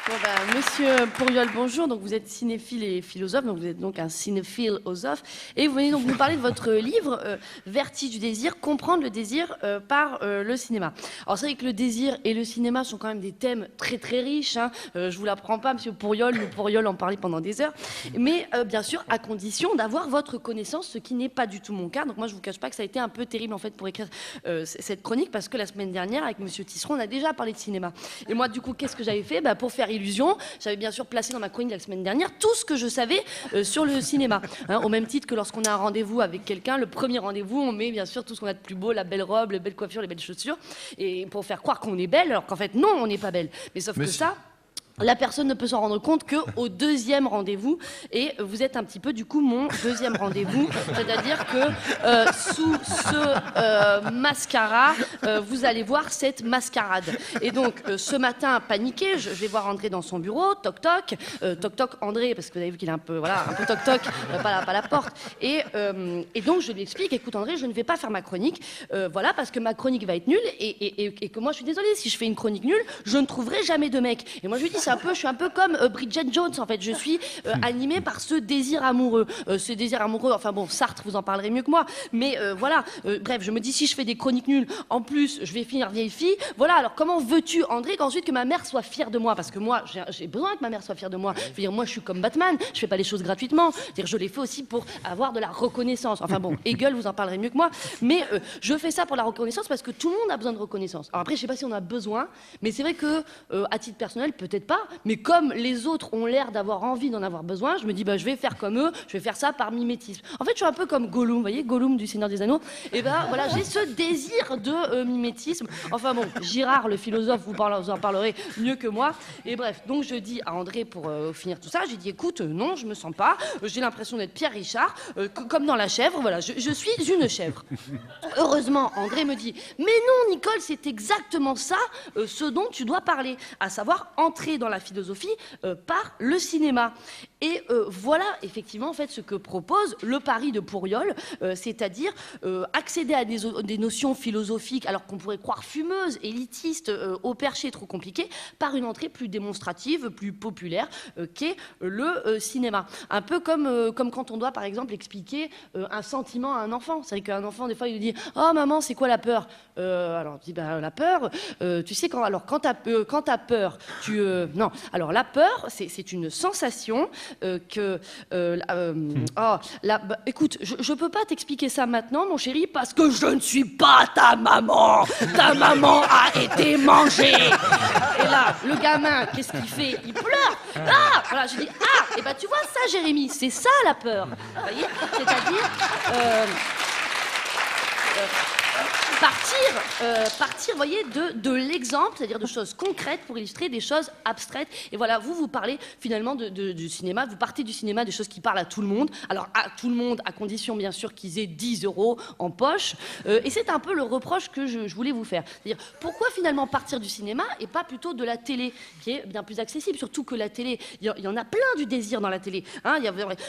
Bon bah, Monsieur Pourriol, bonjour. Donc vous êtes cinéphile et philosophe, donc vous êtes donc un cinéphile-osophe, et vous venez donc nous parler de votre livre Vertige du désir, comprendre le désir par le cinéma. Alors c'est vrai que le désir et le cinéma sont quand même des thèmes très très riches. Hein. Je vous l'apprends pas, Monsieur Pourriol. Le Pourriol en parlait pendant des heures, mais bien sûr à condition d'avoir votre connaissance, ce qui n'est pas du tout mon cas. Donc moi je vous cache pas que ça a été un peu terrible en fait pour écrire cette chronique, parce que la semaine dernière avec Monsieur Tisseron on a déjà parlé de cinéma. Et moi du coup qu'est-ce que j'avais fait? Pour faire illusion, j'avais bien sûr placé dans ma chronique la semaine dernière tout ce que je savais sur le cinéma. Hein, au même titre que lorsqu'on a un rendez-vous avec quelqu'un, le premier rendez-vous, on met bien sûr tout ce qu'on a de plus beau, la belle robe, les belles coiffures, les belles chaussures, et pour faire croire qu'on est belle, alors qu'en fait non, on n'est pas belle. Mais sauf que ça, la personne ne peut s'en rendre compte qu'au deuxième rendez-vous, et vous êtes un petit peu du coup mon deuxième rendez-vous, c'est-à-dire que sous ce mascara, vous allez voir cette mascarade. Et donc ce matin, paniqué, je vais voir André dans son bureau, toc toc, toc toc André, parce que vous avez vu qu'il est un peu, voilà, un peu toc toc, pas la porte. Et donc je lui explique, écoute André, je ne vais pas faire ma chronique, voilà, parce que ma chronique va être nulle, et que moi je suis désolée, si je fais une chronique nulle, je ne trouverai jamais de mec. Et moi je lui dis, je suis un peu comme Bridget Jones en fait, je suis animée par ce désir amoureux, enfin bon, Sartre vous en parlerez mieux que moi, mais voilà, bref, je me dis si je fais des chroniques nulles, en plus je vais finir vieille fille, voilà, alors comment veux-tu André qu'ensuite que ma mère soit fière de moi, parce que moi j'ai besoin que ma mère soit fière de moi, je veux dire moi je suis comme Batman, je fais pas les choses gratuitement, c'est-à-dire je les fais aussi pour avoir de la reconnaissance, enfin bon, Hegel vous en parlerez mieux que moi, mais je fais ça pour la reconnaissance parce que tout le monde a besoin de reconnaissance. Alors après je sais pas si on a besoin, mais c'est vrai que à titre personnel peut-être pas, mais comme les autres ont l'air d'avoir envie d'en avoir besoin, je me dis je vais faire comme eux, je vais faire ça par mimétisme. En fait, je suis un peu comme Gollum, vous voyez, Gollum du Seigneur des Anneaux. Et voilà, j'ai ce désir de mimétisme. Enfin bon, Girard, le philosophe, vous en parlerez mieux que moi. Et bref, donc je dis à André pour finir tout ça, j'ai dit écoute, non, je me sens pas, j'ai l'impression d'être Pierre Richard, comme dans La Chèvre, voilà, je suis une chèvre. Heureusement, André me dit mais non, Nicole, c'est exactement ça ce dont tu dois parler, à savoir entrer dans la philosophie par le cinéma. Et voilà effectivement en fait ce que propose le pari de Pourriol, c'est-à-dire accéder à des notions philosophiques alors qu'on pourrait croire fumeuses, élitistes, au perché trop compliqué, par une entrée plus démonstrative, plus populaire, qu'est le cinéma. Un peu comme quand on doit par exemple expliquer un sentiment à un enfant. C'est vrai qu'un enfant des fois il nous dit oh maman c'est quoi la peur, alors je dis la peur, tu sais quand t'as peur tu non, alors la peur c'est une sensation écoute, je peux pas t'expliquer ça maintenant mon chéri parce que je ne suis pas ta maman a été mangée. Et là le gamin qu'est-ce qu'il fait, il pleure. Voilà, je dis et tu vois ça Jérémy, c'est ça la peur, vous voyez, c'est-à-dire partir, vous voyez, de l'exemple, c'est-à-dire de choses concrètes pour illustrer des choses abstraites. Et voilà, vous parlez finalement du cinéma, vous partez du cinéma des choses qui parlent à tout le monde. Alors à tout le monde, à condition bien sûr qu'ils aient 10 € en poche. Et c'est un peu le reproche que je voulais vous faire. C'est-à-dire, pourquoi finalement partir du cinéma et pas plutôt de la télé, qui est bien plus accessible, surtout que la télé, il y en a plein du désir dans la télé. Hein,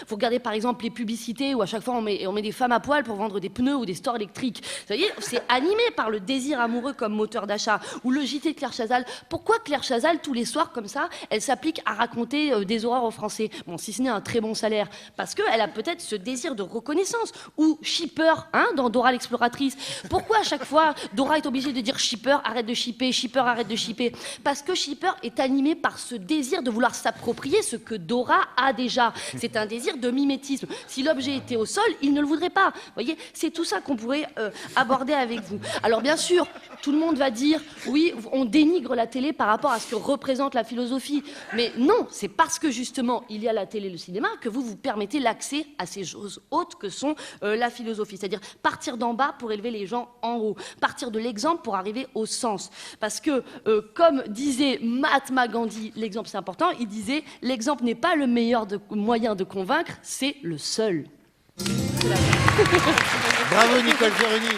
faut regarder par exemple les publicités où à chaque fois on met des femmes à poil pour vendre des pneus ou des stores électriques. Vous voyez, c'est animé par le désir amoureux comme moteur d'achat, ou le JT de Claire Chazal. Pourquoi Claire Chazal, tous les soirs comme ça, elle s'applique à raconter des horreurs aux Français? Bon, si ce n'est un très bon salaire, parce qu'elle a peut-être ce désir de reconnaissance. Ou Shipper, hein, dans Dora l'exploratrice. Pourquoi à chaque fois Dora est obligée de dire Shipper, arrête de shipper, Shipper, arrête de shipper? Parce que Shipper est animé par ce désir de vouloir s'approprier ce que Dora a déjà. C'est un désir de mimétisme. Si l'objet était au sol, il ne le voudrait pas. Vous voyez, c'est tout ça qu'on pourrait aborder avec vous. Alors bien sûr, tout le monde va dire oui, on dénigre la télé par rapport à ce que représente la philosophie. Mais non, c'est parce que justement il y a la télé et le cinéma que vous permettez l'accès à ces choses hautes que sont la philosophie. C'est-à-dire partir d'en bas pour élever les gens en haut. Partir de l'exemple pour arriver au sens. Parce que, comme disait Mahatma Gandhi, l'exemple c'est important, il disait l'exemple n'est pas le meilleur moyen de convaincre, c'est le seul. Bravo Nicole Fioroni.